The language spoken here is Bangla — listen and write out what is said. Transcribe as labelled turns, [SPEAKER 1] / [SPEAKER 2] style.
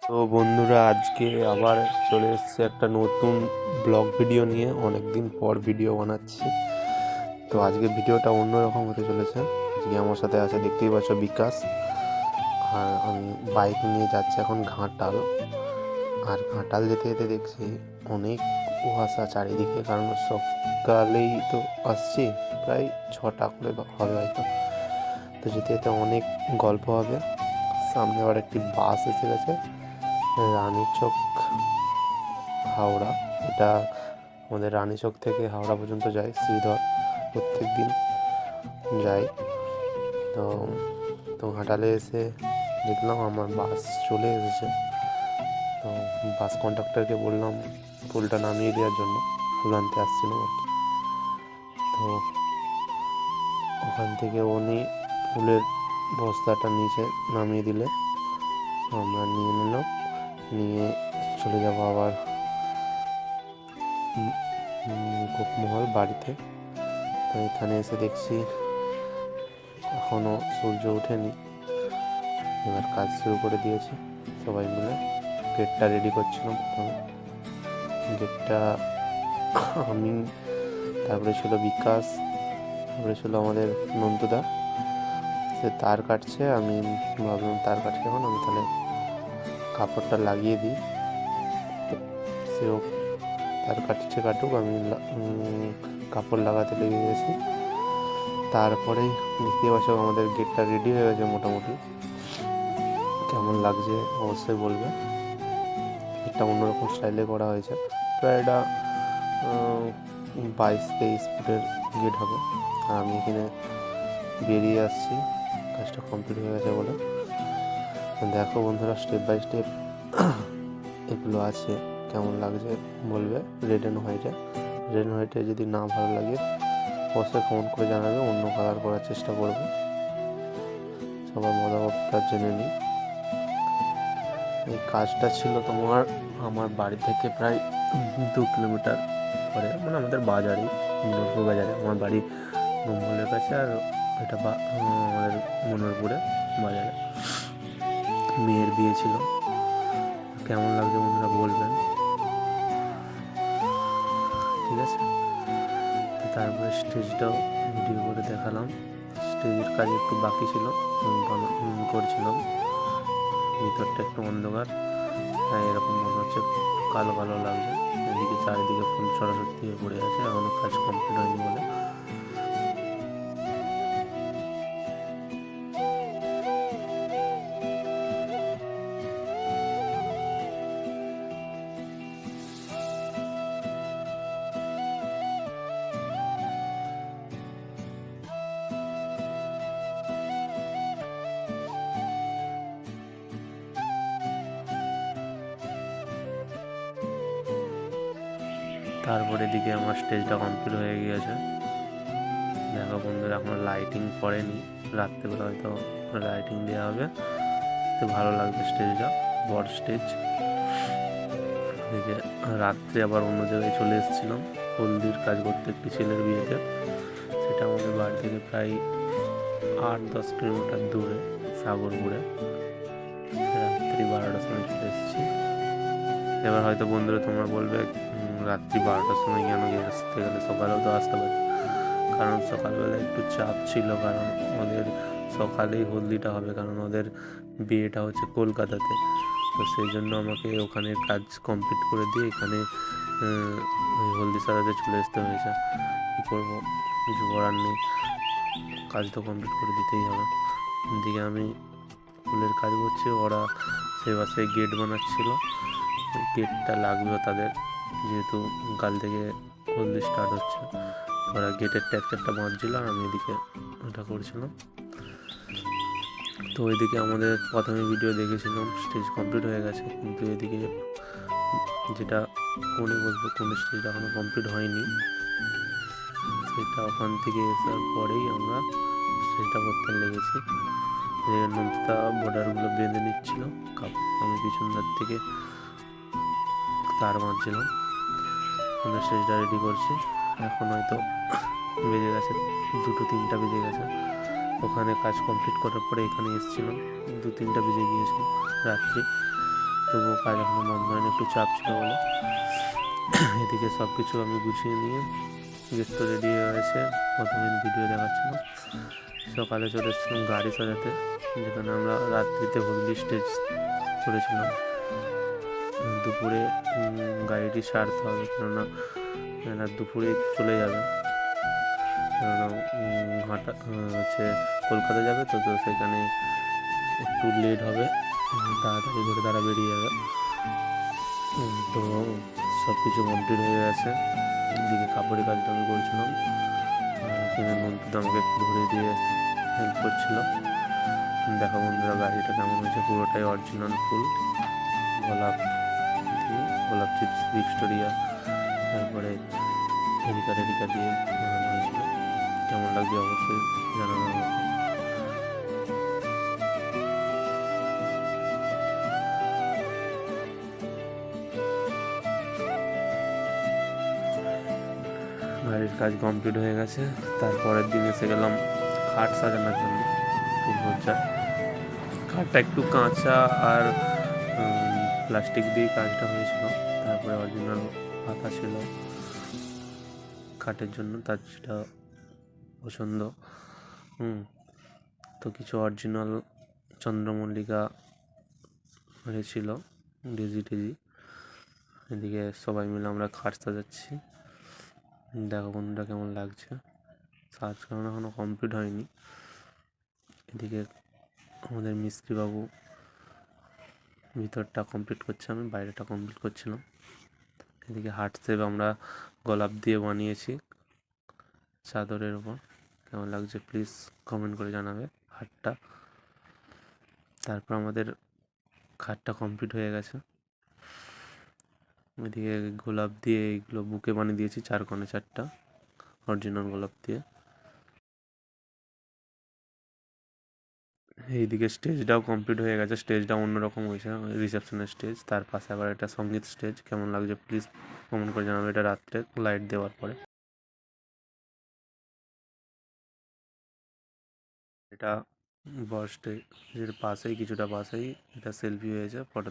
[SPEAKER 1] তো বন্ধুরা, আজকে আবার চলে এসেছে একটা নতুন ব্লগ ভিডিও নিয়ে। অনেক দিন পর ভিডিও বানাচ্ছি। তো আজকে ভিডিওটা অন্যরকম হতে চলেছে। আজকে আমার সাথে আছে, দেখতেই পাচ্ছ, বিকাশ। আর আমি বাইক নিয়ে যাচ্ছি এখন ঘাটাল। আর ঘাটাল যেতে যেতে দেখছি অনেক কুয়াশা চারিদিকে, কারণ সকালেই তো আসছি, প্রায় 6টা করে হবে হয়তো। তো যেতে যেতে অনেক গল্প হবে। সামনে আবার একটি বাস এসে গেছে, রানীচক হাওড়া। এটা আমাদের রানীচক থেকে হাওড়া পর্যন্ত যায়, শ্রীধর প্রত্যেক দিন যায়। তো তো ঘাটালে এসে দেখলাম আমার বাস চলে এসেছে। তো বাস কন্ডাক্টরকে বললাম ফুলটা নামিয়ে দেওয়ার জন্য, ফুল আনতে আসছিলাম আর কি। তো ওখান থেকে উনি ফুলের বস্তাটা নিচে নামিয়ে দিলে আমরা নিয়ে নিলাম, নিয়ে চলে যাবো আবার গোপমহল বাড়িতে। তো এখানে এসে দেখছি এখনও সূর্য ওঠেনি, এবার কাজ শুরু করে দিয়েছে সবাই মিলে। গেটটা রেডি করছিলাম প্রথমে। গেটটা আমি, তারপরে ছিল বিকাশ, তারপরে ছিল আমাদের নন্দুদা। সে তার কাটছে, আমি ভাবলাম তার কাটছে এখন, আমি তাহলে কাপড়টা লাগিয়ে দিই। সেও তার কাটছে কাটুক, আমি কাপড় লাগাতে লেগে গেছি। তারপরেই দেখতে পাচ্ছ আমাদের গেটটা রেডি হয়ে গেছে মোটামুটি। কেমন লাগছে অবশ্যই বলবে। একটা অন্যরকম স্টাইলে করা হয়েছে। প্রায় এটা 22-23 ফুটের গেট হবে। আর আমি এখানে বেরিয়ে আসছি, কাজটা কমপ্লিট হয়ে গেছে বলে। দেখো বন্ধুরা, স্টেপ বাই স্টেপ এগুলো আছে, কেমন লাগছে বলবে। রেড অ্যান্ড হোয়াইটে যদি না ভালো লাগে অবশ্যই কমেন্ট করে জানাবে, অন্য কালার করার চেষ্টা করবো। সবার মতামতটা জেনে নিই। এই কাজটা ছিল তোমার আমার বাড়ি থেকে প্রায় 2 কিলোমিটার পরে, মানে আমাদের বাজারে, মনোরপুর বাজারে। আমার বাড়ি মঙ্গলের কাছে, আর এটা আমাদের মনোরপুরে বাজারে। মেয়ের বিয়ে ছিল। কেমন লাগছে বন্ধুরা বলবেন, ঠিক আছে? তো তারপরে স্টেজটাও ভিডিও করে দেখালাম। স্টেজের কাজ একটু বাকি ছিল, করছিলাম। ভিতরটা একটু অন্ধকার, তাই এরকম মনে হচ্ছে, কালো কালো লাগছে। এদিকে চারিদিকে ফুল ছড়াছড়ি হয়ে পড়ে আছে, এখনো কাজ কমপ্লিট হয়নি বলে। তারপরে এদিকে আমার স্টেজটা কমপ্লিট হয়ে গিয়েছে। দেখো বন্ধুরা, এখনো লাইটিং পড়েনি, রাত্রেবেলা হয়তো লাইটিং দেওয়া হবে। তো ভালো লাগবে স্টেজটা, বড় স্টেজ। এদিকে রাত্রে আবার অন্য জায়গায় চলে এসেছিলাম হলদির কাজ করতে, একটি ছেলের বিয়েতে। সেটা আমাদের বাড়ি থেকে প্রায় 8-10 কিলোমিটার দূরে, সাগরপুরে। রাত্রি 12টার সময় চলে এসেছি। এবার হয়তো বন্ধুরা তোমরা বলবে রাত্রি 12টার সময় কেন আসতে গেলে, সকালেও তো আসতে পারে। কারণ সকালবেলা একটু চাপ ছিল, কারণ ওদের সকালেই হলদিটা হবে, কারণ ওদের বিয়েটা হচ্ছে কলকাতাতে। তো সেই জন্য আমাকে ওখানের কাজ কমপ্লিট করে দিয়ে এখানে ওই হলদি সাজাতে চলে আসতে হয়েছে। কী করবো, কিছু করার নেই, কাজ তো কমপ্লিট করে দিতেই হবে। এদিকে আমি ফুলের কাজ করছি, ওরা সে বাসে গেট বানাচ্ছিল। ওই গেটটা লাগবে তাদের, যেহেতু কাল থেকে হলদি স্টার্ট হচ্ছে। ওরা গেটের ট্যাকচারটা বাঁধছিল, আর আমি এদিকে ওটা করছিলাম। তো ওইদিকে আমাদের প্রথমে ভিডিও দেখেছিলাম, স্টেজ কমপ্লিট হয়ে গেছে, কিন্তু এদিকে যেটা কোণে বলবো, কোন স্টেজটা এখনও কমপ্লিট হয়নি, সেটা ওখান থেকে আসার পরেই আমরা স্টেজটা করতে লেগেছি। নন্দিতা বর্ডারগুলো বেঁধে নিচ্ছিল, আমি পিছনদার থেকে তার বাঁধছিলাম। আমরা স্টেজটা রেডি করছি। এখন হয়তো বেজে গেছে 2-3টা বেজে গেছে। ওখানে কাজ কমপ্লিট করার পরে এখানে এসেছিলাম, 2-3টা বেজে গিয়েছিল রাত্রি। তো তবুও কাজ এখনও বন্ধ হয়নি, একটু চাপ ছিল বলে। এদিকে সব কিছু আমি গুছিয়ে নিয়ে গেট তো রেডি হয়ে গেছে, প্রথমে ভিডিও দেখাচ্ছিলাম। সকালে চলে এসেছিলাম গাড়ি সাজাতে, যেখানে আমরা রাত্রিতে হোলি স্টেজ করেছিলাম। দুপুরে গাড়িটি সারতে হবে, কেননা এরা দুপুরে চলে যাবে, কেননা ঘাটা হচ্ছে কলকাতা যাবে, তো সেখানে একটু লেট হবে, তাড়াতাড়ি করে তারা বেরিয়ে যাবে। তো সব কিছু কমপ্লিট হয়ে গেছে। এদিকে কাপড়ের কাজটা আমি করছিলাম, এখানে নন্টুদা আমাকে একটু ধরে দিয়ে হেল্প করছিল। দেখো বন্ধুরা গাড়িটা কেমন হয়েছে, পুরোটাই অরিজিনাল ফুল গোলাপ দিয়ে, গোলাপ চিপস, ভিক্টোরিয়া, তারপরে এরিকা দিয়ে বানানো হয়েছিল। কেমন লাগছে অবশ্যই জানানো আমাকে। গাড়ির কাজ কমপ্লিট হয়ে গেছে। তারপরের দিন এসে গেলাম খাট সাজানোর জন্য, ফুলসজ্জা। খাটটা একটু কাঁচা আর প্লাস্টিক দিয়ে কাজটা হয়েছিল, তারপরে অরিজিনাল পাতা ছিল খাটের জন্য, তার যেটা পছন্দ। তো কিছু অরিজিনাল চন্দ্রমল্লিকা হয়েছিল, ডেজি টেজি। এদিকে সবাই মিলে আমরা খাট সাজাচ্ছি। দেখো বন্ধুরা কেমন লাগছে। সাজ করানো এখনও কমপ্লিট হয়নি। এদিকে আমাদের মিস্ত্রিবাবু ভিতরটা কমপ্লিট করছে, আমি বাইরেটা কমপ্লিট করছিলাম। এদিকে হার্ট শেপ আমরা গোলাপ দিয়ে বানিয়েছি চাদরের উপর। কেমন লাগছে প্লিজ কমেন্ট করে জানাবে হাটটা। তারপর আমাদের খাটটা কমপ্লিট হয়ে গেছে। এদিকে গোলাপ দিয়ে এইগুলো বুকে বানিয়ে দিয়েছি, 4 কোণে 4টা অরিজিনাল গোলাপ দিয়ে। এইদিকে স্টেজটাও কমপ্লিট হয়ে গেছে, স্টেজটা অন্যরকম হয়েছে, রিসেপশনের স্টেজ। তার পাশে আবার একটা সঙ্গীত স্টেজ। কেমন লাগছে প্লিজ কমেন্ট করে জানাবে। এটা রাত্রে লাইট দেওয়ার পরে। এটা বস স্টেজের পাশেই, কিছুটা পাশেই এটা সেলফি হয়েছে, ফটো